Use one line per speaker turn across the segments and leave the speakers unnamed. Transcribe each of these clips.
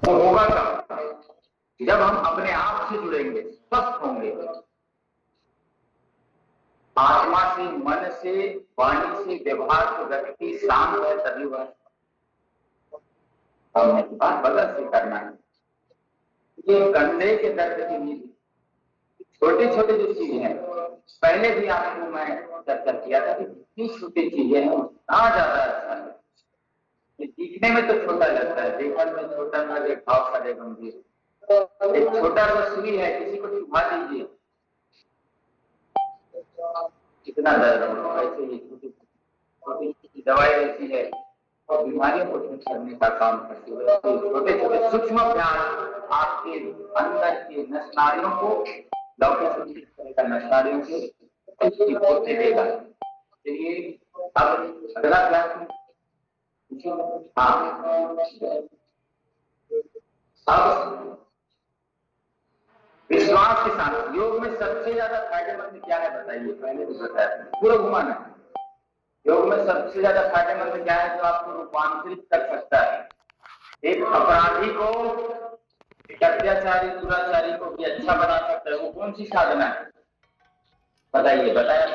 वो होगा कब? जब हम अपने आप से जुड़ेंगे, स्वस्थ होंगे, आत्मा से, मन से, वाणी से व्यवहार को व्यक्ति शांत है, तभी वह हमने बात बदल से करना है। ये कंधे के दर्द की नहीं, छोटे छोटे जो चीजें हैं, पहले भी आपको मैं चर्चा किया था कि जितनी छोटी चीजें हैं उतना ज्यादा अच्छा है। ये दिखने में तो छोटा लगता है, देखने में छोटा लगे, भाव करे गंभीर। एक छोटा सा सुई है, किसी को चुभा दीजिए, कितना दर्द होगा। ऐसे ही छोटी छोटी दवाई ऐसी है और बीमारियों को ठीक करने का काम करती है। छोटे छोटे सूक्ष्म अभ्यास आपके अंदर के नसनारियों को, लौकिक ठीक करेगा, नसनारियों को ठीक होते देगा। चलिए अब अगला क्लास में, हाँ, अब विश्वास के साथ योग में सबसे ज्यादा फायदेमंद क्या है बताइए? पहले भी बताया, पूरा घुमाना है। योग में सबसे ज्यादा फायदेमंद क्या है जो आपको रूपांतरित कर सकता है? एक अपराधी को, एक अत्याचारी दुराचारी को भी अच्छा बना सकता है, वो कौन सी साधना है बताइए? बताया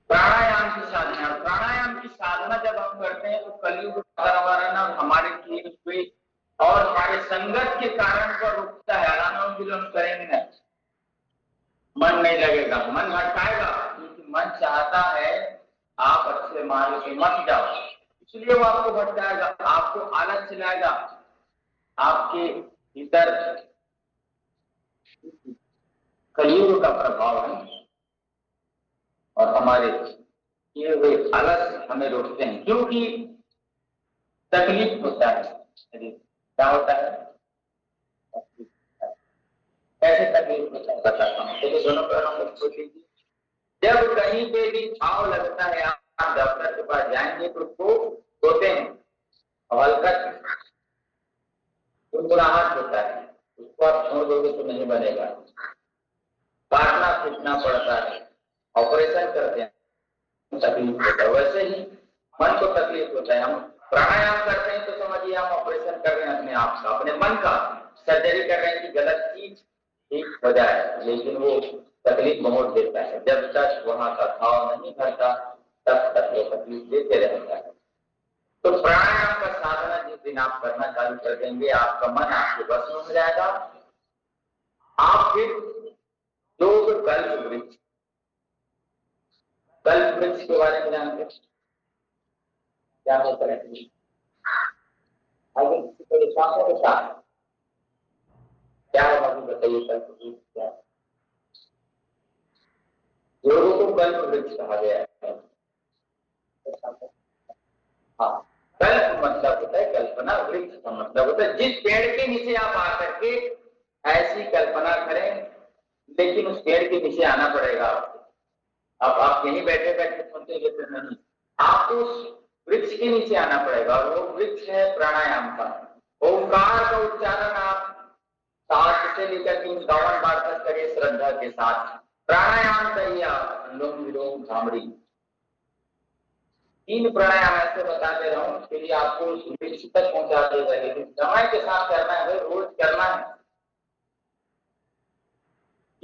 प्राणायाम की साधना। प्राणायाम की साधना जब हम करते हैं तो कलयुग वातावरण हमारे किए हुए और हमारे संगत के कारण पर रुकता है। अनुलोम विलोम करेंगे ना, मन नहीं लगेगा, मन भटकाएगा, क्योंकि मन चाहता है आप अच्छे मार्ग पे मत जाओ, इसलिए वो आपको भटकाएगा, आपको आलस चलाएगा। आपके भीतर कलयुग का प्रभाव है और हमारे किए हुए आलस हमें रोकते हैं, क्योंकि तकलीफ होता है। क्या होता है? कैसे तकलीफ होता है बताता हूँ। तो दोनों पैरों को छोड़ दीजिए। जब कहीं पे भी घाव लगता है, आप डॉक्टर के पास जाएंगे तो उसको धोते हैं और हल्का गुनगुनाहट होता है, उसको आप छोड़ दोगे तो नहीं बनेगा, काटना पीटना पड़ता है, ऑपरेशन करते हैं, तकलीफ होता है। वैसे ही मन को तकलीफ होता है। हम प्राणायाम करते हैं तो समझिए हम ऑपरेशन कर रहे हैं अपने आप का, अपने मन का सर्जरी कर रहे हैं कि गलत चीज ठीक हो जाए, लेकिन वो तकलीफ बहुत देता है। जब तक वहां का घाव नहीं भरता तब तक वो तकलीफ देते रहता है। तो प्राणायाम का साधना जिस दिन आप करना चालू कर देंगे, आपका मन आपके बस में हो जाएगा। आप फिर योग कल्प वृक्ष, कल्प वृक्ष के बारे में जानते हैं? क्या होता है? आगे थोड़ी सांसों के साथ क्या है बाकी बताइए। कल्प वृक्ष क्या है? योग को कल्प वृक्ष कहा गया है। हाँ, कल्प मतलब होता है कल्पना, वृक्ष का मतलब होता है जिस पेड़ के नीचे आप आकर के ऐसी कल्पना करें, लेकिन उस पेड़ के नीचे आना पड़ेगा आपको। अब आप यहीं बैठे बैठे सुनते हैं तो नहीं, आपको उस वृक्ष के नीचे आना पड़ेगा और वो वृक्ष है प्राणायाम का। ओंकार का उच्चारण आप 60 से लेकर 51 बार तक करिए श्रद्धा के साथ। प्राणायाम करिए आप, अनुलोम विलोम भ्रामरी, 3 प्राणायाम ऐसे बता दे रहा हूं, फिर आपको उस वृक्ष तक पहुंचा देगा, लेकिन समय के साथ करना है, रोज करना है।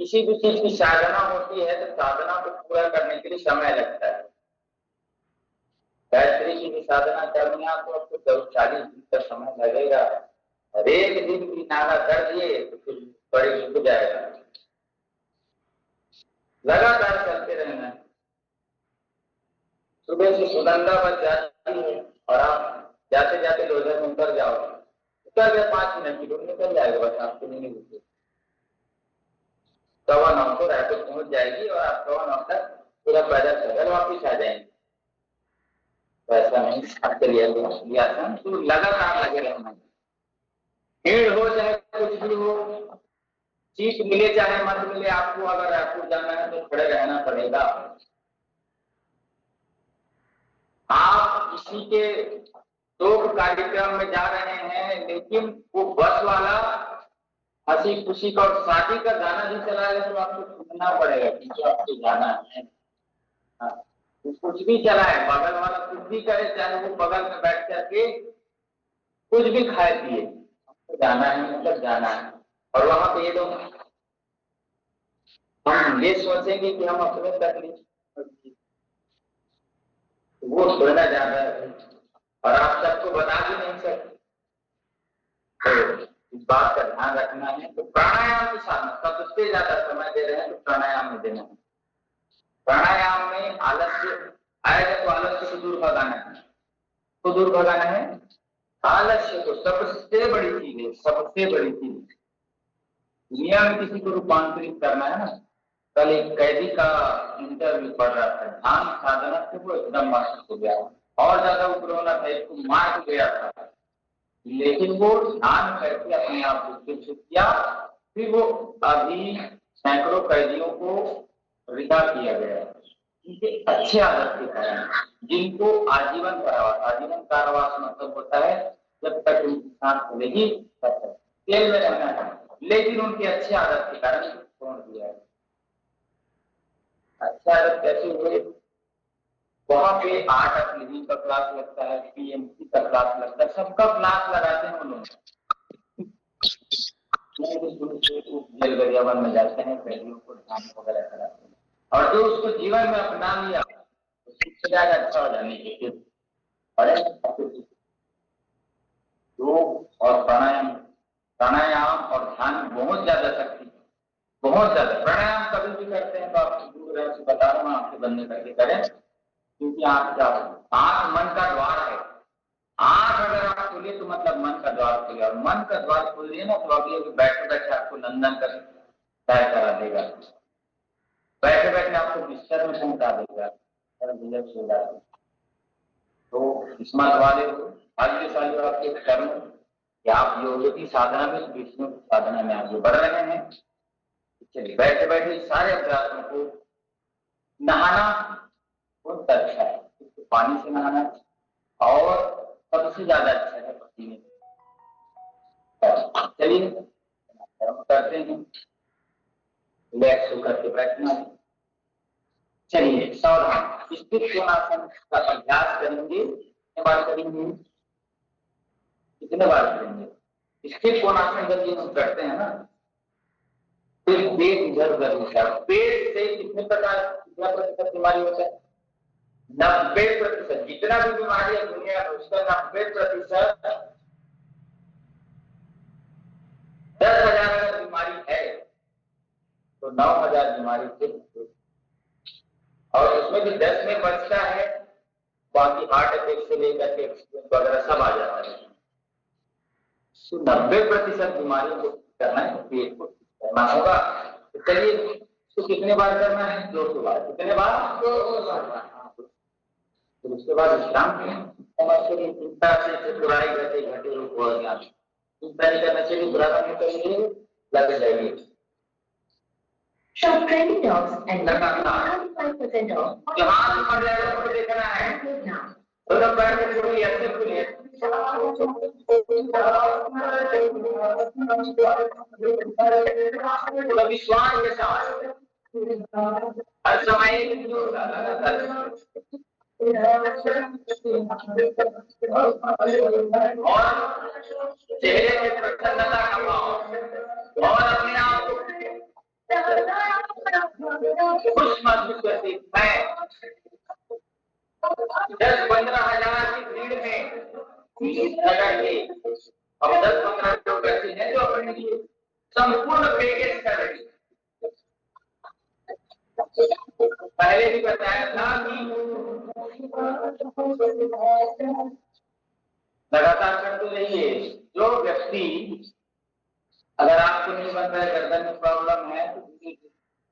किसी भी चीज की साधना होती है तो साधना को पूरा करने के लिए समय लगता है। गायत्री की भी साधना करनी है तो आपको 40 दिन तक समय लगेगा। और एक दिन भी नागा कर दिए तो फिर बड़ी रुक जाएगा। लगातार चलते रहना है। सुबह से सुगंधा बच जाती है और आप जाते जाते लोधर में उतर जाओ, उतर गए 5 मिनट की दूर निकल जाएगा, बस आपको नहीं रुकते। 9:15 को रायपुर पहुंच जाएगी और आप 9:15 तक पूरा पैदल वापिस आ जाएंगे। ऐसा नहीं आपके लिए आसान, तो लगातार लगे रहना। भीड़ हो चाहे कुछ भी हो, सीट मिले चाहे मत मिले, आपको अगर रायपुर जाना है तो खड़े रहना पड़ेगा। आप किसी के शोक कार्यक्रम में जा रहे हैं, लेकिन वो बस वाला हंसी खुशी का और शादी का गाना भी चलाएगा तो आपको सुनना पड़ेगा कि आपको जाना है। कुछ भी चलाए, बगल वाला कुछ भी करे, चाहे वो बगल में बैठ करके कुछ भी खाए पिए, हमको जाना है मतलब जाना है। और वहां पे ये लोग हम ये सोचेंगे कि हम अपने तकलीफ, वो थोड़ा ज्यादा है और आप सबको बता भी नहीं सकते। तो इस बात का ध्यान रखना है। तो प्राणायाम के साथ सबसे ज्यादा समय दे रहे हैं तो प्राणायाम में देना है। प्राणायाम में आलस्य आएगा तो आलस्य को दूर भगाना है। तो दूर भगाना है आलस्य को, सबसे बड़ी चीज है, सबसे बड़ी चीज। दुनिया में किसी को रूपांतरित करना है ना। कल एक कैदी का इंटरव्यू पढ़ रहा था, ध्यान साधना से वो एकदम मस्त हो गया और ज्यादा ऊपर होना था, इसको मार गया था, लेकिन वो ध्यान करके अपने आप को शिक्षित किया। फिर वो अभी सैकड़ों कैदियों को रिहा किया गया इनके अच्छे आदत के कारण, जिनको आजीवन कारावास, आजीवन कारावास मतलब होता है जब तक इंसान खुलेगी तब तक जेल में रहना है, लेकिन उनकी अच्छी आदत के कारण छोड़ दिया है। अच्छी आदत कैसे हुए? वहां पे आर्ट ऑफ लिविंग का क्लास लगता है, पीएमसी का क्लास लगता है, सबका क्लास लगाते हैं उन्होंने। जेल गरियावन में जाते हैं, कैदियों को ध्यान वगैरह कराते हैं, और जो उसको जीवन में अपना लिया उससे ज्यादा अच्छा हो जाने के लिए योग और प्राणायाम, प्राणायाम और ध्यान बहुत ज्यादा शक्ति, बहुत ज्यादा। प्राणायाम कभी भी करते हैं तो आप दूर रहने से बता रहा हूँ, आपके बनने करके करें, क्योंकि आपका आंख मन का द्वार है। आंख अगर आप खोलिए तो मतलब मन का द्वार खुले, और मन का द्वार खोलिए ना तो अभी बैठे बैठे आपको नंदन कर तय करा देगा, बैठे बैठे आपको बिस्तर में पहुंचा देगा। तो इस मत वाले भाग्यशाली आपके कर्म कि आप योग की साधना में, विष्णु की साधना में आगे बढ़ रहे हैं। चलिए बैठे बैठे सारे अभ्यासों को, नहाना बहुत अच्छा है, पानी से नहाना, और सबसे ज्यादा अच्छा है पसीने। चलिए करते हैं, रिलैक्स होकर के बैठना। चलिए सावधान स्थित कोणासन का अभ्यास करेंगे। कितने बार करेंगे? कितने बार करेंगे? स्थित कोणासन जब ये हम करते हैं ना, फिर पेट इधर उधर होता है। पेट से कितने प्रकार, कितना प्रतिशत बीमारी होता है? 90%। जितना भी बीमारी है दुनिया में उसका 90%, 10,000 अगर बीमारी है तो 9,000 बीमारी से, और उसमें भी 10 में बचता है, बाकी हार्ट अटैक से लेकर के एक्सीडेंट वगैरह सब आ जाता है। तो 90% बीमारी को करना है, पेट को करना होगा। तो चलिए तो कितने बार करना है? 200 बार। कितने बार? 200 बार। फिर उसके बाद विश्राम करें। चिंता से बुराई घटे घटे रूप हो गया, चिंता नहीं करना चाहिए, बुरा नहीं करेंगे लग जाएगी।
Shop training dogs and
लगातार
35% off.
जहां मर जाएगा उसको देखना है। तो जब बैठ के खोलिए, अच्छे खोलिए। तो विश्वास के साथ हर समय और चेहरे में प्रसन्नता का भाव, और अपने आप को खुश महसूस करती। मैं 10-15 हजार की भीड़ में जगह के अब 10-15 लोग ऐसे हैं जो अपने लिए संपूर्ण पैकेज कर रहे हैं। पहले भी बताया था कि लगातार करते रहिए। जो व्यक्ति, अगर आपको नहीं बन रहा है, गर्दन में प्रॉब्लम है तो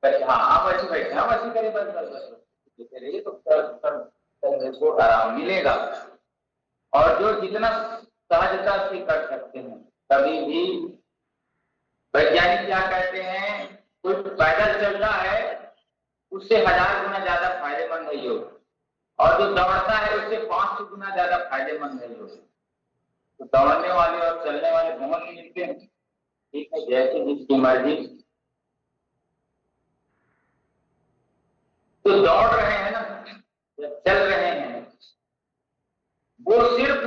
हाँ आप ऐसे बैठे, हम ऐसे करें, बस बस बस रहिए तो आराम मिलेगा। और जो जितना सहजता से कर सकते हैं, कभी भी वैज्ञानिक क्या कहते हैं, कोई पैदल चल रहा है उससे 1000 गुना ज्यादा फायदेमंद है योग, और जो दौड़ता है उससे 500 गुना ज्यादा फायदेमंद है योग। तो दौड़ने वाले और चलने वाले बहुत ही मिलते हैं, ठीक है, जैसे जिसकी मर्जी। तो दौड़ रहे हैं ना, जब चल रहे हैं, वो सिर्फ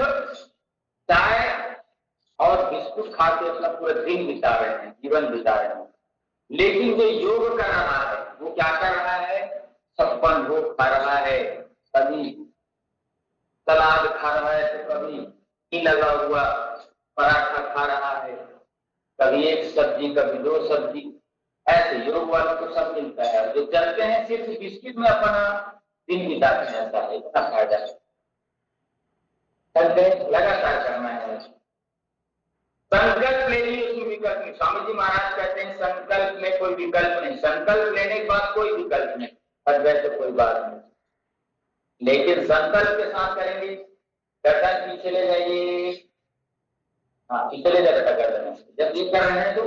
चाहे कुछ खा के अपना पूरा दिन बिता रहे हैं, जीवन बिता रहे हैं। लेकिन जो योग कर रहा है वो क्या कर रहा है, छप्पन भोग खा रहा है, कभी सलाद खा रहा है तो कभी घी लगा हुआ पराठा खा रहा है, कभी एक सब्जी कभी दो सब्जी, ऐसे योग वालों को सब मिलता है। जो चलते हैं सिर्फ बिस्किट में अपना दिन बिताते हैं, ऐसा है, इतना फायदा है। लगातार करना है। संकल्प ले लिए उसमें विकल्प नहीं। स्वामी जी महाराज कहते हैं संकल्प में कोई विकल्प नहीं, संकल्प लेने के बाद कोई विकल्प नहीं, हट गए तो कोई बात नहीं। लेकिन संकल्प के साथ करेंगे, गर्दन पीछे ले जाइए, हाँ पीछे ले जाए बेटा गर्दन। जब ये कर रहे हैं तो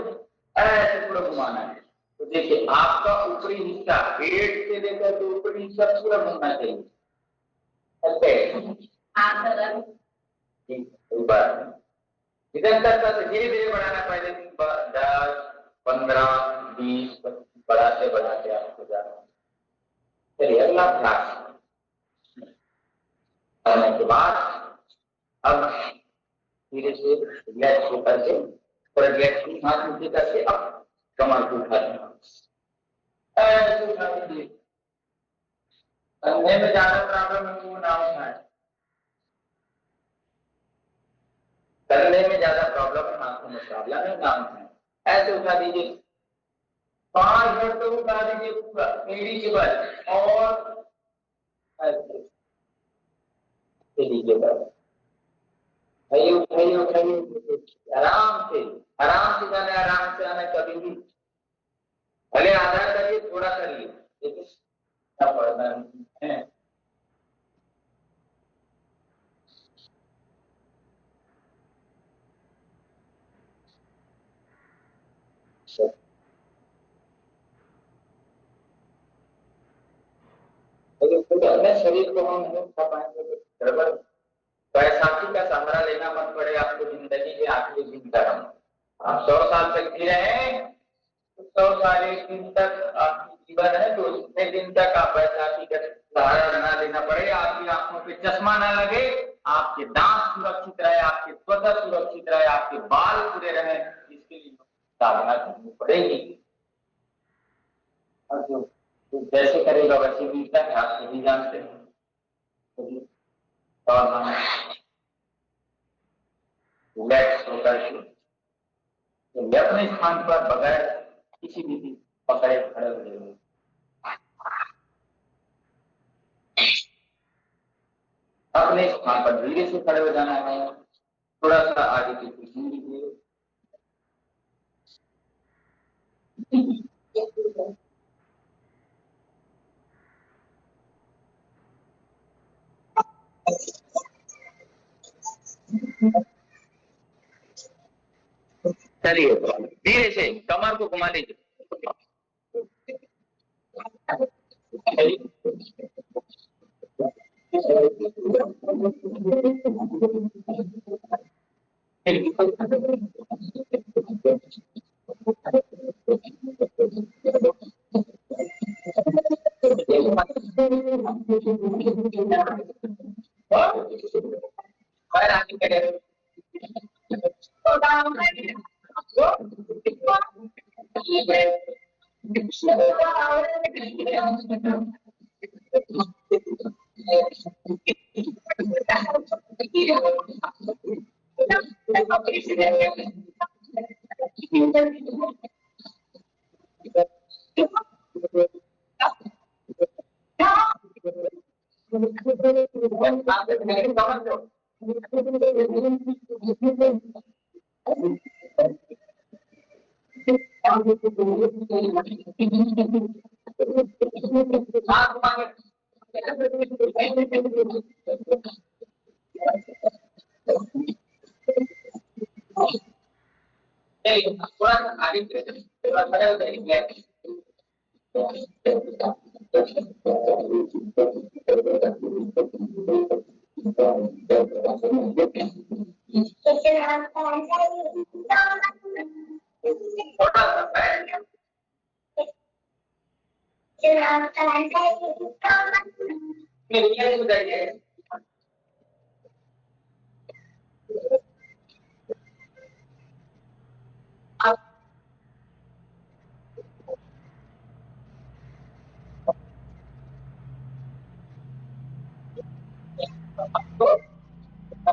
ऐसे पूरा घुमाना है। तो देखिए आपका ऊपरी हिस्सा पेट से लेकर तो ऊपरी हिस्सा पूरा घूमना चाहिए। निरंतरता से धीरे धीरे बढ़ाना, पहले 10, 15, 20 बढ़ाते बढ़ाते आपको जाना। चलिए अगला अभ्यास करने के बाद अब धीरे से रिलैक्स होकर के और रिलैक्स हाथ नीचे करके अब कमर को उठा देना, ऐसे उठा दीजिए। कंधे में ज्यादा प्रॉब्लम है वो ना उठाए, कंधे में ज्यादा प्रॉब्लम है, हाथों में प्रॉब्लम है, ना उठाए, ऐसे उठा दीजिए। 5 मिनट तो उठा दीजिए पूरा एड़ी के बल और ऐसे लीजिए बस। उठाइए उठाइए उठाइए, आराम से जाना, आराम से आना। कभी भी भले आधा करिए, थोड़ा करिए, लेकिन क्या पढ़ना है। अपने शरीर को हम नहीं खा पाएंगे गड़बड़। बैसाखी का सहारा लेना मत पड़े आपको जिंदगी के आखिरी दिन तक। आप 100 साल तक जी रहे हैं, 100 साल एक दिन तक आपकी जीवन है, तो उतने दिन तक आप बैसाखी का सहारा ना लेना पड़े। आपकी आंखों पे चश्मा ना लगे, आपके दांत सुरक्षित रहे, आपकी त्वचा सुरक्षित रहे, आपके बाल पूरे रहे, इसके लिए साधना करनी पड़ेगी। और जो जैसे करेगा वैसे मिलता है, आप सभी जानते हैं। और हम रिलैक्स होकर के अपने स्थान पर बगैर किसी भी पकड़े खड़े हो जाएंगे। अपने स्थान पर धीरे से खड़े हो जाना है, थोड़ा सा आगे की पीछे लीजिए। चलिए धीरे से कमर को घुमा लीजिए।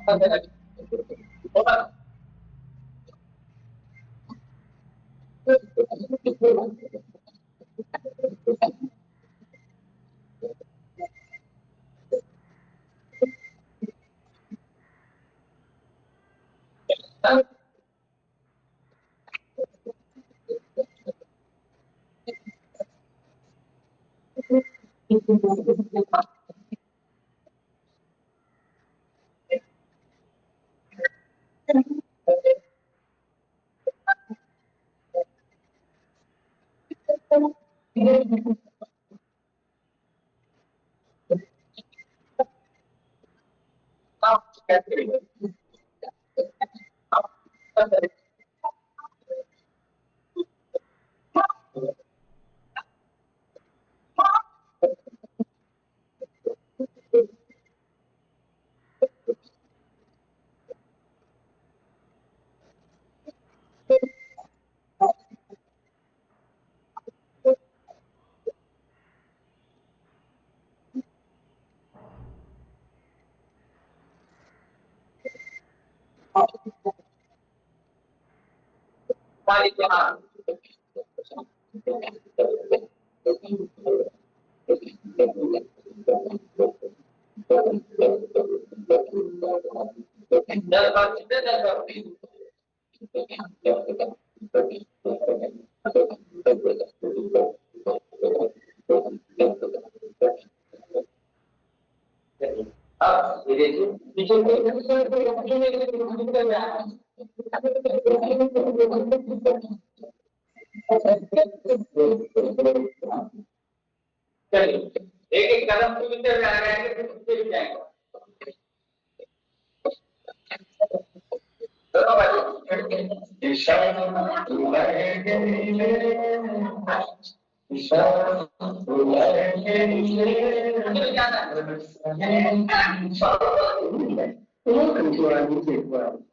अब ये देखिए पीछे चलिए एक एक कदम सुनते हुए आ रहे हैं उससे भी जाएंगे
Welcome to our music world.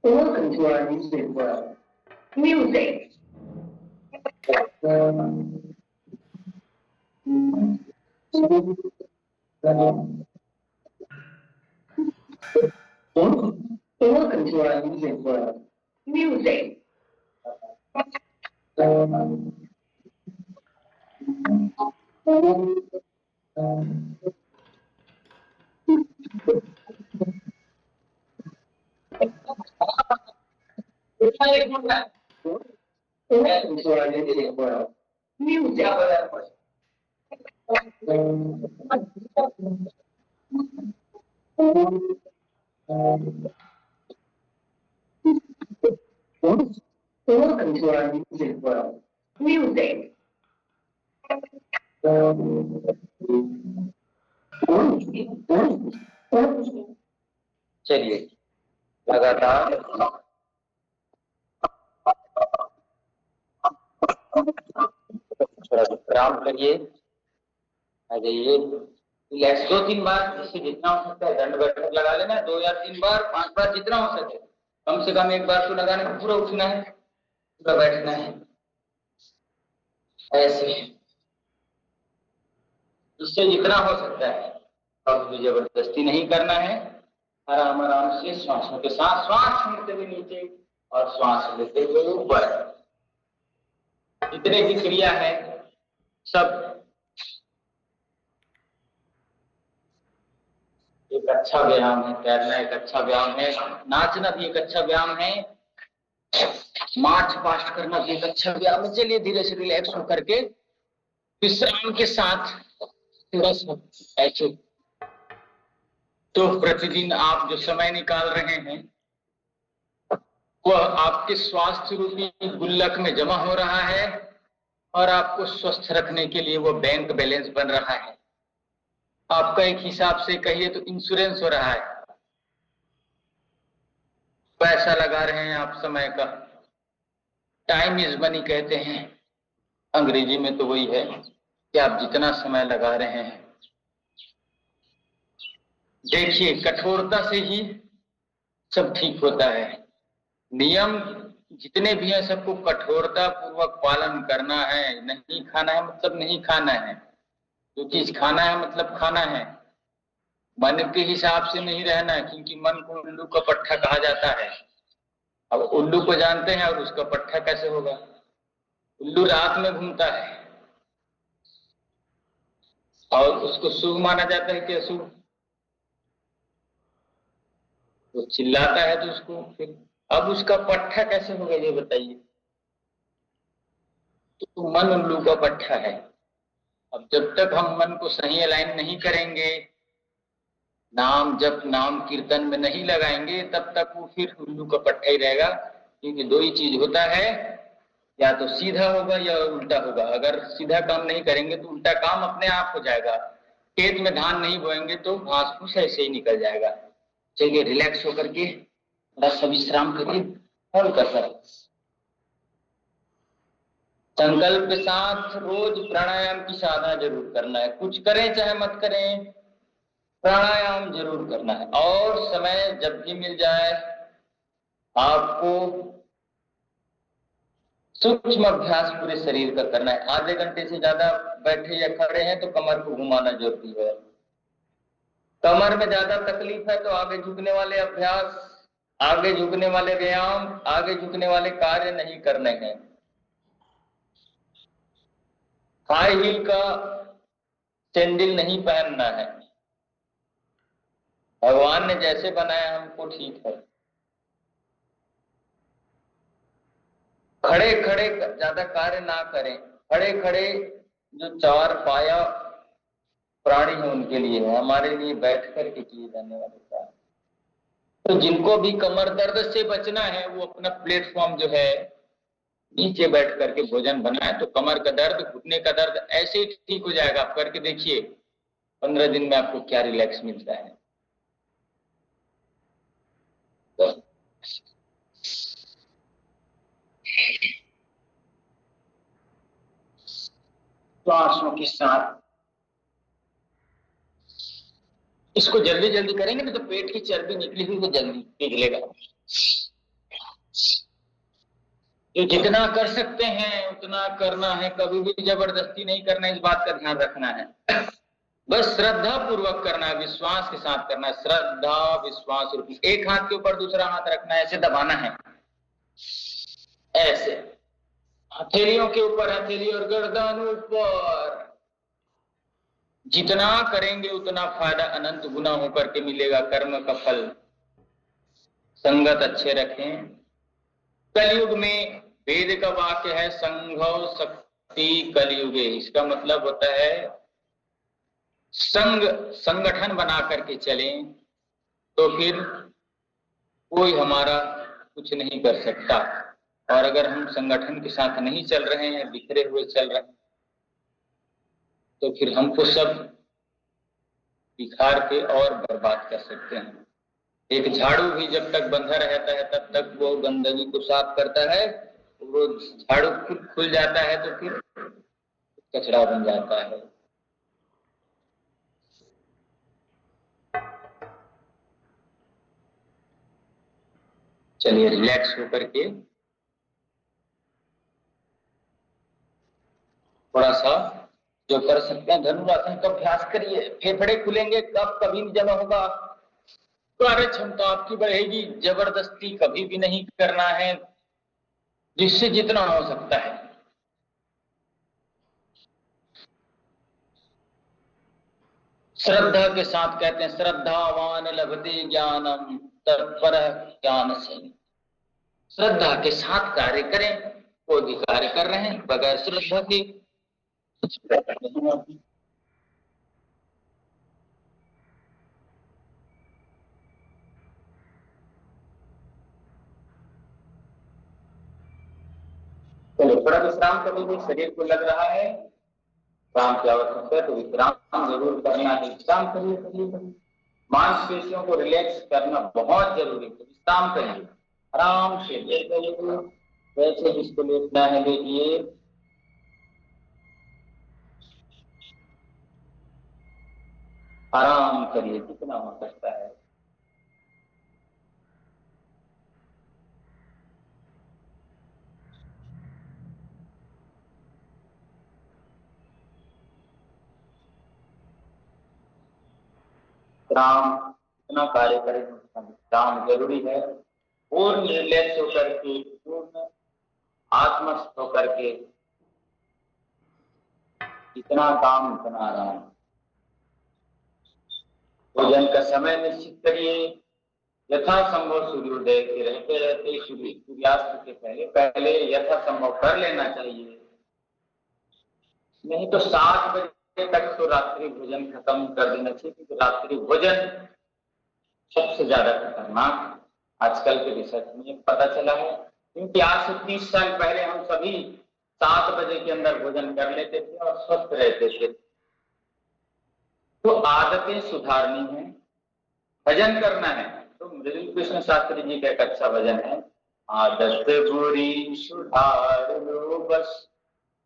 Welcome to our music world. Music. Welcome to our music world. Music. Welcome to our music world. Music. Welcome to our music world. Music.
चलिए लगातार थोड़ा विश्राम करिए आ जाइए रिलैक्स 2-3 बार जिससे जितना हो सकता है दंड बैठक लगा लेना 2 या 3 बार 5 बार जितना हो सके कम से कम एक बार तो लगाने में पूरा उठना है पूरा बैठना है ऐसे इससे जितना हो सकता है अब भी जबरदस्ती नहीं करना है आराम आराम से श्वासों के साथ श्वास छोड़ते हुए नीचे और श्वास लेते हुए ऊपर जितने भी क्रिया है सब एक अच्छा व्यायाम है, तैरना एक अच्छा व्यायाम है, नाचना भी एक अच्छा व्यायाम है, मार्च पास्ट करना भी एक अच्छा व्यायाम है। चलिए धीरे से रिलैक्स होकर के विश्राम के साथ थोड़ा सा ऐसे, तो प्रतिदिन आप जो समय निकाल रहे हैं वह आपके स्वास्थ्य रूपी गुल्लक में जमा हो रहा है और आपको स्वस्थ रखने के लिए वो बैंक बैलेंस बन रहा है। आपका एक हिसाब से कहिए तो इंश्योरेंस हो रहा है, पैसा लगा रहे हैं आप समय का। टाइम इज मनी कहते हैं अंग्रेजी में, तो वही है कि आप जितना समय लगा रहे हैं। देखिए कठोरता से ही सब ठीक होता है। नियम जितने भी हैं सबको कठोरता पूर्वक पालन करना है। नहीं खाना है मतलब नहीं खाना है, जो चीज खाना है मतलब खाना है। मन के हिसाब से नहीं रहना, क्योंकि मन को उल्लू का पट्टा कहा जाता है। अब उल्लू को जानते हैं और उसका पट्टा कैसे होगा? उल्लू रात में घूमता है और उसको शुभ माना जाता है कि अशुभ? वो चिल्लाता है तो उसको फिर, अब उसका पट्टा कैसे होगा ये बताइए? तो मन उल्लू का पट्टा है। अब जब तक हम मन को सही अलाइन नहीं करेंगे, नाम जप नाम कीर्तन में नहीं लगाएंगे, तब तक वो फिर उल्लू का पट्टा ही रहेगा। क्योंकि दो ही चीज होता है, या तो सीधा होगा या उल्टा होगा। अगर सीधा काम नहीं करेंगे तो उल्टा काम अपने आप हो जाएगा। खेत में धान नहीं बोएंगे तो घास फूस ऐसे ही निकल जाएगा। चलिए रिलैक्स होकर के थोड़ा सा विश्राम करके और कर सकते। संकल्प के साथ रोज प्राणायाम की साधना जरूर करना है। कुछ करें चाहे मत करें, प्राणायाम जरूर करना है। और समय जब भी मिल जाए आपको सूक्ष्म अभ्यास पूरे शरीर का करना है। आधे घंटे से ज्यादा बैठे या खड़े हैं तो कमर को घुमाना जरूरी है। कमर में ज्यादा तकलीफ है तो आगे झुकने वाले अभ्यास, आगे झुकने वाले व्यायाम, आगे झुकने वाले कार्य नहीं करने हैं। हाई हील का सैंडल नहीं पहनना है। भगवान ने जैसे बनाया हमको ठीक है। खड़े खड़े ज्यादा कार्य ना करें। खड़े खड़े जो चार पाया प्राणी है उनके लिए है, हमारे लिए बैठ करके किए जाने वाले कार्य। तो जिनको भी कमर दर्द से बचना है वो अपना प्लेटफॉर्म जो है नीचे बैठ करके भोजन बनाए, तो कमर का दर्द घुटने का दर्द ऐसे ही ठीक हो जाएगा। आप करके देखिए 15 दिन में आपको क्या रिलैक्स मिलता है। तो श्वासों के साथ इसको जल्दी जल्दी करेंगे ना तो पेट की चर्बी निकली हुई तो जल्दी पिघलेगा। तो जितना कर सकते हैं उतना करना है, कभी भी जबरदस्ती नहीं करना, इस बात का ध्यान रखना है। बस श्रद्धा पूर्वक करना है, विश्वास के साथ करना है। श्रद्धा विश्वास रूपी एक हाथ के ऊपर दूसरा हाथ रखना है, ऐसे दबाना है, ऐसे हथेलियों के ऊपर हथेली और गर्दन ऊपर। जितना करेंगे उतना फायदा अनंत गुना होकर के मिलेगा। कर्म का फल। संगत अच्छे रखें। कलयुग में वेद का वाक्य है संघौ शक्ति कलयुगे। इसका मतलब होता है संगठन बना करके चलें तो फिर कोई हमारा कुछ नहीं कर सकता। और अगर हम संगठन के साथ नहीं चल रहे हैं, बिखरे हुए चल रहे हैं, तो फिर हमको सब बिखार के और बर्बाद कर सकते हैं। एक झाड़ू भी जब तक बंधा रहता है तब तक वो गंदगी को साफ करता है। वो झाड़ू खुद खुल जाता है तो फिर कचरा बन जाता है। चलिए रिलैक्स होकर के थोड़ा सा जो कर सकते हैं धनुरासन का अभ्यास करिए। फेफड़े खुलेंगे कब, कभी नहीं जमा होगा। कार्य क्षमता आपकी बढ़ेगी। जबरदस्ती कभी भी नहीं करना है, जिससे जितना हो सकता है। श्रद्धा के साथ कहते हैं श्रद्धावान लभते ज्ञानम तत्पर ज्ञान से। श्रद्धा के साथ कार्य करें। कोई भी कार्य कर रहे हैं बगैर श्रद्धा के चलो थोड़ा विश्राम कर लीजिए। शरीर को लग रहा है विश्राम की आवश्यकता है तो विश्राम जरूर करना है। विश्राम करिए। मांसपेशियों को रिलैक्स करना बहुत जरूरी है। विश्राम करिए, आराम से लेट जाइए। वैसे जिसको लेटना है लेटिए। आराम करिए जितना हो सकता है। विश्राम इतना कार्य करें विश्राम जरूरी है। पूर्ण रिलैक्स होकर के, पूर्ण आत्मस्थ होकर के इतना काम इतना आराम। भोजन का समय निश्चित करिए। यथासंभव सूर्योदय के रहते रहते सूर्यास्त के पहले यथासंभव कर लेना चाहिए। नहीं तो 7 बजे तक तो रात्रि भोजन खत्म कर देना चाहिए, क्योंकि रात्रि भोजन सबसे ज्यादा खतरनाक आजकल के रिसर्च में पता चला है। क्योंकि आज से 30 साल पहले हम सभी 7 बजे के अंदर भोजन कर लेते थे और स्वस्थ रहते थे। तो आदतें सुधारनी है, भजन करना है। तो मृदुल कृष्ण शास्त्री जी का एक अच्छा भजन है, आदत बुरी सुधार लो बस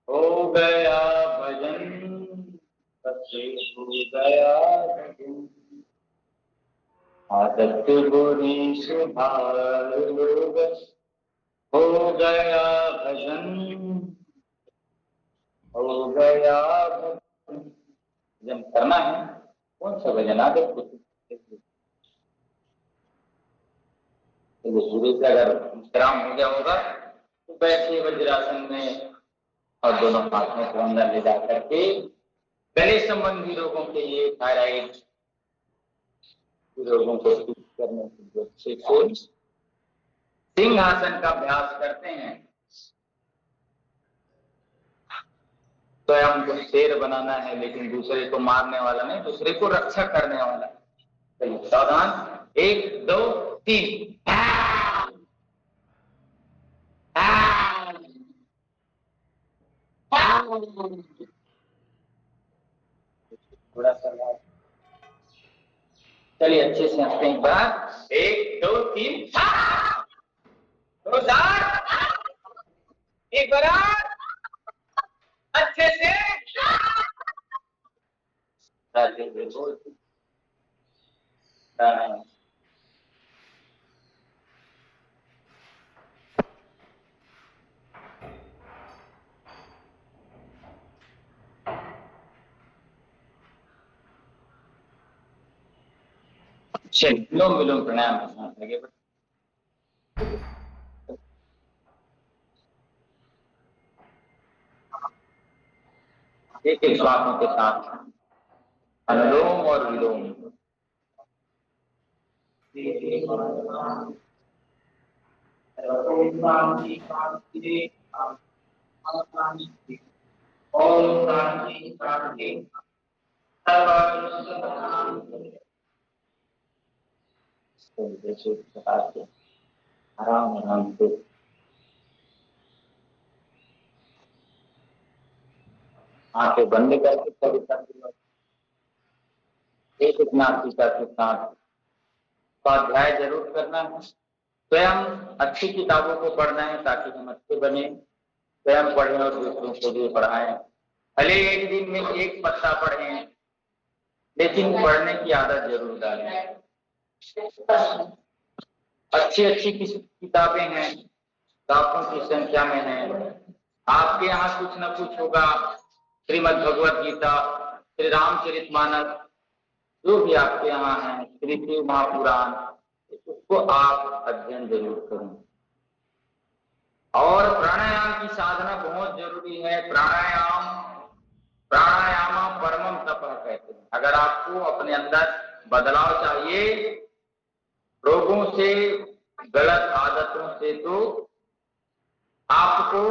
हो गया भजन, हो गया भजन। आदत बुरी सुधार लो बस हो गया भजन, हो गया भजन। भजन करना है। कौन सा भजन? आदत को धीरे से अगर विश्राम हो गया होगा तो बैठिए वज्रासन में और दोनों हाथों को अंदर ले जाकर के गले संबंधी रोगों के लिए, थायराइड रोगों को ठीक करने के लिए सिंहासन का अभ्यास करते हैं। स्वयं को शेर बनाना है, लेकिन दूसरे को मारने वाला नहीं, दूसरे को रक्षा करने वाला। सावधान, 1 2 3। थोड़ा सा चलिए अच्छे से हंसते हैं एक बार। 1 2 3 एक बार अच्छे से विलोम विलोम प्राणायाम के साथ लगे। एक एक श्वासों के साथ अनुलोम और विलोम। ओम शांति शांति ओम शांति शांति आराम आराम से आंखें बंद करके कविता एक नासिका के साथ स्वाध्याय जरूर करना है। स्वयं अच्छी किताबों को पढ़ना है ताकि हम अच्छे बने। स्वयं पढ़ें और दूसरों को भी पढ़ाएं। भले एक दिन में 1 पत्ता पढ़ें, लेकिन पढ़ने की आदत जरूर डालें। अच्छी अच्छी किताबें हैं, लाखों की संख्या में हैं। आपके यहाँ कुछ न कुछ होगा। श्रीमद् भगवत गीता, श्री रामचरितमानस, जो भी आपके यहाँ है, श्री शिव महापुराण, उसको आप अध्ययन जरूर करें। और प्राणायाम की साधना बहुत जरूरी है। प्राणायाम प्राणायाम परमम तपः कहते हैं। अगर आपको अपने अंदर बदलाव चाहिए रोगों से, गलत आदतों से, तो आपको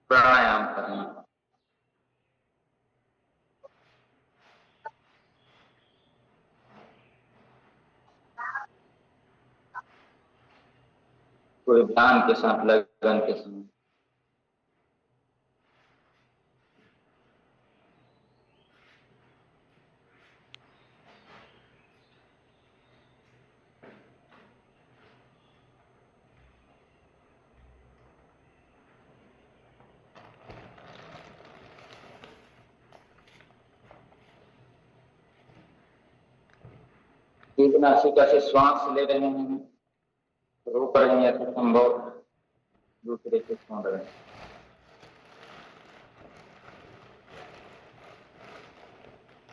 प्राणायाम करना। कोई ध्यान के साथ, लगन के साथ। एक नासिका से श्वास ले रहे हैं, रोक रहे हैं यथा संभव, दूसरे से छोड़ रहे हैं।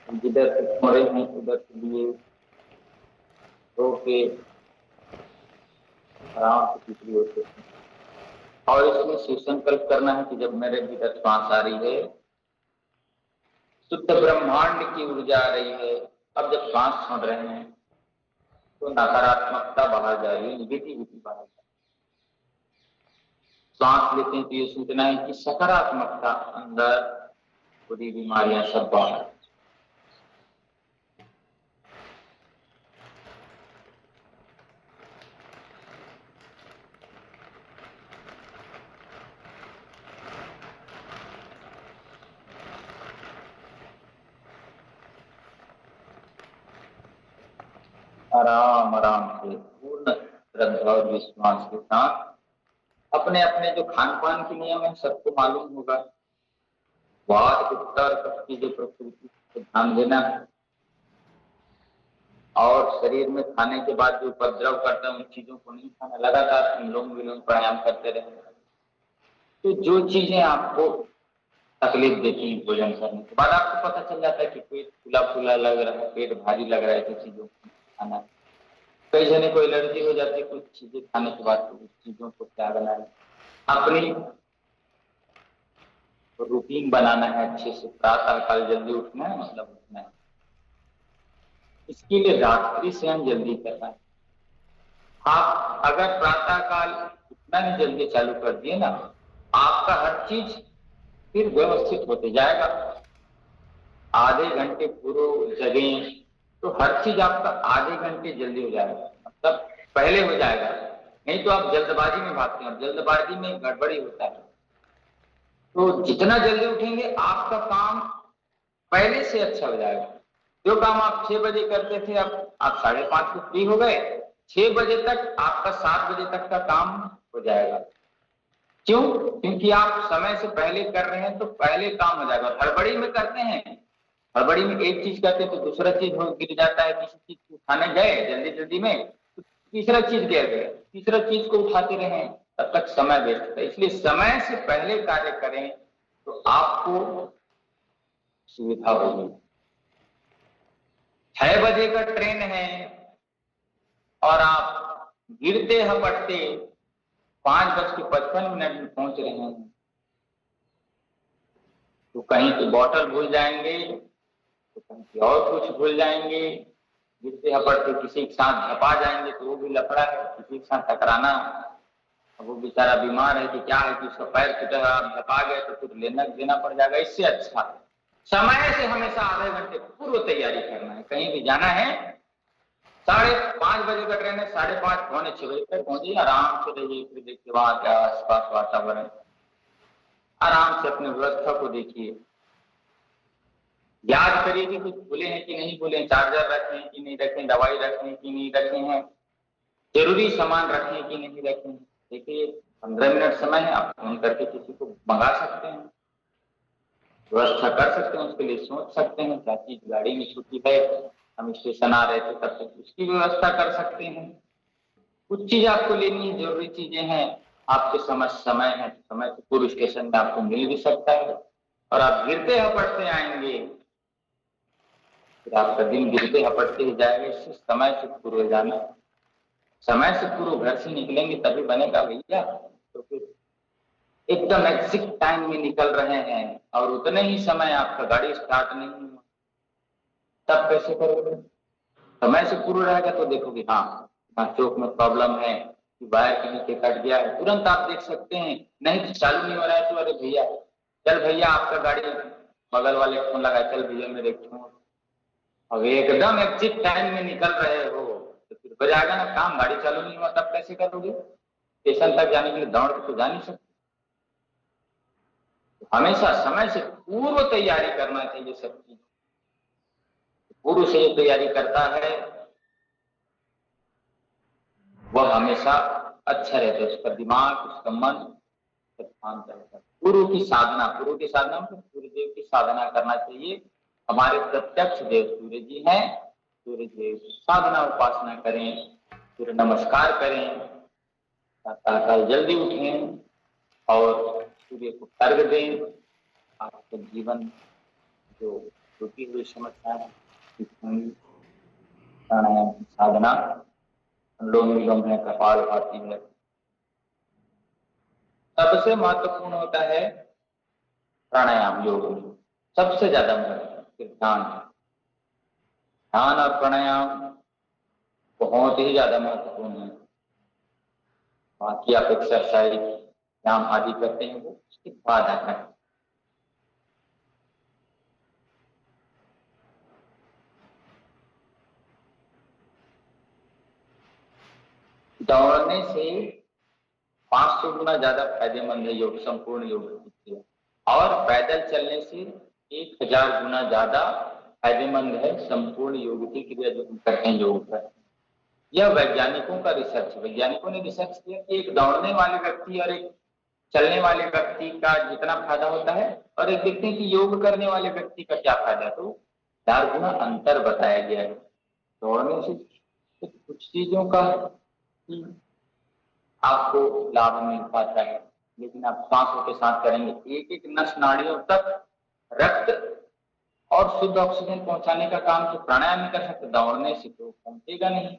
जिधर से छोड़े हैं उधर के लिए रोके आराम से तीसरी ओर से। और इसमें सुसंकल्प करना है कि जब मेरे भीतर श्वास आ रही है, शुद्ध ब्रह्मांड की ऊर्जा आ रही है, अब जब श्वास छोड़ रहे हैं तो नकारात्मकता बाहर जा रही है, निगेटिविटी बाहर जा रही है। श्वास लेते हैं तो ये सोचना है कि सकारात्मकता अंदर, पूरी बीमारियां सब बाहर। आराम आराम से पूर्ण श्रद्धा और विश्वास के साथ अपने अपने जो खान पान के नियम है सबको मालूम होगा। वात पित्त और कफ की जो प्रकृति को ध्यान देना है, और शरीर में खाने के बाद जो उपद्रव करता है उन चीजों को नहीं खाना। लगातार अनुलोम विलोम प्राणायाम करते रहे तो जो चीजें आपको तकलीफ देती है भोजन करने के बाद आपको पता चल जाता है कि पेट फूला फूला लग रहा है, पेट भारी लग रहा है, तो चीजों को खाना। कई जने को एलर्जी हो जाती है कुछ चीजें खाने के बाद, तो उस चीजों को त्यागना है। अपनी रूटीन बनाना है अच्छे से, प्रातः काल जल्दी उठना है, मतलब उठना है। इसके लिए रात्रि शयन जल्दी करना है। आप अगर प्रातः काल उठना ही जल्दी चालू कर दिए ना, आपका हर चीज फिर व्यवस्थित होते जाएगा। आधे घंटे पूर्व जगें तो हर चीज आपका आधे घंटे जल्दी हो जाएगा, मतलब पहले हो जाएगा। नहीं तो आप जल्दबाजी में भागते हैं, जल्दबाजी में गड़बड़ी होता है। तो जितना जल्दी उठेंगे आपका काम पहले से अच्छा हो जाएगा। जो काम आप 6 बजे करते थे, अब आप 5:30 को फ्री हो गए, 6 बजे तक आपका 7 बजे तक का काम हो जाएगा। क्यों? क्योंकि आप समय से पहले कर रहे हैं तो पहले काम हो जाएगा। हड़बड़ी में करते हैं, हड़बड़ी में एक चीज करते हैं तो दूसरा चीज गिर जाता है। किसी चीज को उठाने गए जल्दी जल्दी में तो तीसरा चीज गिर गया, तीसरा चीज को उठाते रहे, तब तक समय वेस्ट होता है। इसलिए समय से पहले कार्य करें तो आपको सुविधा होगी। 6 बजे का ट्रेन है और आप गिरते हपटते 5:55 में पहुंच रहे हैं, तो कहीं तो बॉटल भूल जाएंगे, तो कहीं और कुछ भूल जाएंगे, गिरते हपटते किसी के साथ झपा जाएंगे तो वो भी लफड़ा है, किसी के साथ टकराना। अब वो बेचारा बीमार है कि क्या है कि उसका पैर टूटा, आप झपा गए तो फिर लेना देना पड़ जाएगा। इससे अच्छा समय से हमेशा आधे घंटे पूर्व तैयारी करना है। कहीं भी जाना है, 5:30 बजे का ट्रेन है, 5:30 पौने 6 बजे तक पहुंचिए, आराम से रहिए। फिर देखिए वहां क्या आसपास वातावरण, आराम से अपनी व्यवस्था को देखिए। याद करिए कि कुछ भूले हैं कि नहीं भूले, चार्जर रखे हैं कि नहीं रखें, दवाई रखे हैं कि नहीं रखे हैं, जरूरी सामान रखे हैं कि नहीं रखे हैं। देखिए 15 मिनट समय है, आप फोन करके किसी को मंगा सकते हैं, व्यवस्था कर सकते हैं, उसके लिए सोच सकते हैं। क्या चीज गाड़ी में छुट्टी है, हम स्टेशन आ रहे थे तब तक उसकी व्यवस्था कर सकते हैं। कुछ चीज आपको लेनी है, जरूरी चीजें हैं, आपके समझ समय है, समय से पूर्व स्टेशन में आपको मिल भी सकता है। और आप गिरते हपटते आएंगे, फिर आपका दिन गिरते हपटते ही जाएगा। इससे समय से पूर्व जाना, समय से पूर्व घर से निकलेंगे तभी बनेगा भैया। तो फिर एकदम एग्जैक्ट टाइम में निकल रहे हैं और उतने ही समय आपका गाड़ी स्टार्ट नहीं हुआ, तब कैसे करोगे? समय से पूर्व रहेगा तो देखोगे हाँ चौक में प्रॉब्लम है, वायर कहीं पे कट गया है, तुरंत आप देख सकते हैं। नहीं तो चालू नहीं हो रहा है तो अरे भैया चल भैया आपका गाड़ी, बगल वाले फोन लगा, चल भैया मेरे छोड़। अब एकदम एग्जिट टाइम में निकल रहे हो तो फिर हो जाएगा ना काम, गाड़ी चालू नहीं हुआ तब कैसे करोगे? स्टेशन तक जाने के लिए दौड़ के तो जा नहीं सकते। हमेशा समय से पूर्व तैयारी करना चाहिए सब चीज। पूर्व से जो तैयारी करता है वह हमेशा अच्छा रहता है, उसका दिमाग उसका मन शांत रहता है। पूर्व की साधना मतलब सूर्य देव की साधना करना चाहिए। हमारे प्रत्यक्ष देव सूर्य जी हैं, सूर्य देव की साधना उपासना करें, सूर्य नमस्कार करें, प्रातःकाल जल्दी उठें और सूर्य को अर्घ दें। आपका जीवन जो टूटी हुई समस्याएं, प्राणायाम की साधना, अनुलोम विलोम है, कपालभाति है, सबसे महत्वपूर्ण होता है प्राणायाम। योग में सबसे ज्यादा महत्व ध्यान, ध्यान और प्राणायाम बहुत ही ज्यादा महत्वपूर्ण है। बाकी आप एक्सरसाइज व्यायाम आदि करते हैं वो उसके बाद आता है। दौड़ने से 500 गुना ज्यादा फायदेमंद है योग, संपूर्ण योग, और पैदल चलने से 1000 गुना ज्यादा फायदेमंद है संपूर्ण योग की क्रिया जो हम करते हैं योग पर। यह वैज्ञानिकों का रिसर्च है। वैज्ञानिकों ने रिसर्च किया कि एक दौड़ने वाले व्यक्ति और एक चलने वाले व्यक्ति का जितना फायदा होता है और एक देखते हैं कि योग करने वाले व्यक्ति का क्या फायदा, तो 4 गुना अंतर बताया गया है। दौड़ने से कुछ चीजों का आपको लाभ मिल पाता है, लेकिन आप सांसों के साथ करेंगे, एक एक नस नाड़ियों तक रक्त और शुद्ध ऑक्सीजन पहुंचाने का काम तो प्राणायाम में कर सकते, दौड़ने से तो पहुंचेगा नहीं।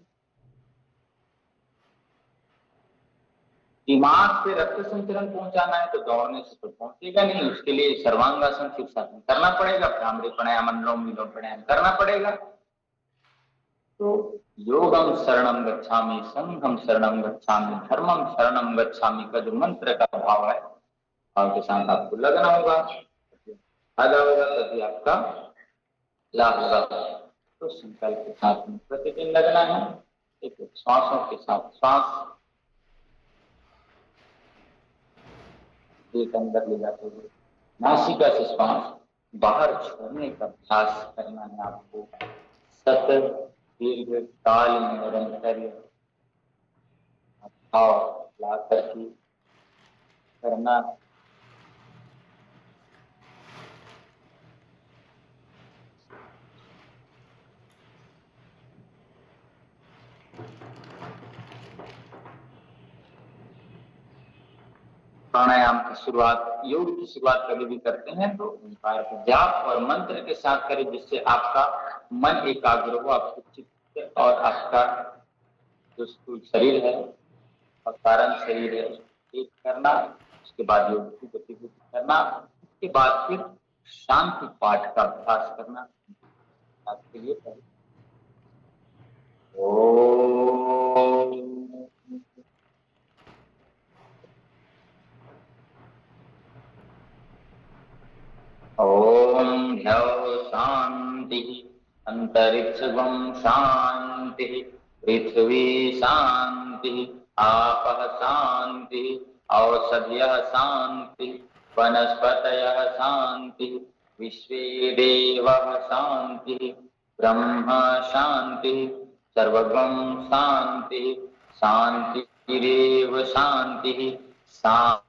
दिमाग से रक्त संचरण पहुंचाना है तो दौड़ने से तो पहुंचेगा नहीं, उसके लिए सर्वांगासन शीर्षासन करना पड़ेगा, भ्रामरी प्राणायाम, अनुलोम विलोम प्राणायाम करना पड़ेगा। तो योगम शरणम गच्छामि, संघम शरणम गच्छामि, धर्मम शरणम गच्छामि का जो मंत्र का भाव है, भाव के साथ आपको लगना होगा, फायदा होगा, तभी आपका लाभ होगा। तो संकल्प के साथ में प्रतिदिन लगना है। एक श्वासों के साथ श्वास एक अंदर ले जाते हुए नासिका से श्वास बाहर छोड़ने का अभ्यास करना है आपको। सतत दीर्घ काल निरंतर भाव ला करके करना। प्राणायाम की शुरुआत, योग की शुरुआत कभी भी करते हैं तो ओंकार का जाप और मंत्र के साथ करें, जिससे आपका मन एकाग्र हो, आपको चित्त और आपका जो स्थूल शरीर है और कारण शरीर है एक करना। उसके बाद योग की गतिविधि करना, उसके बाद फिर शांति पाठ का अभ्यास करना। आपके लिए ओम ह्यौ शांति, अंतरिक्षं शांति, पृथ्वी शांति, आपः शांति, औषधयः शांति, वनस्पतयः शांति, विश्वे देवः शांति, ब्रह्म शांति, सर्वगं शांति, शांतिरेव शांति, शांति।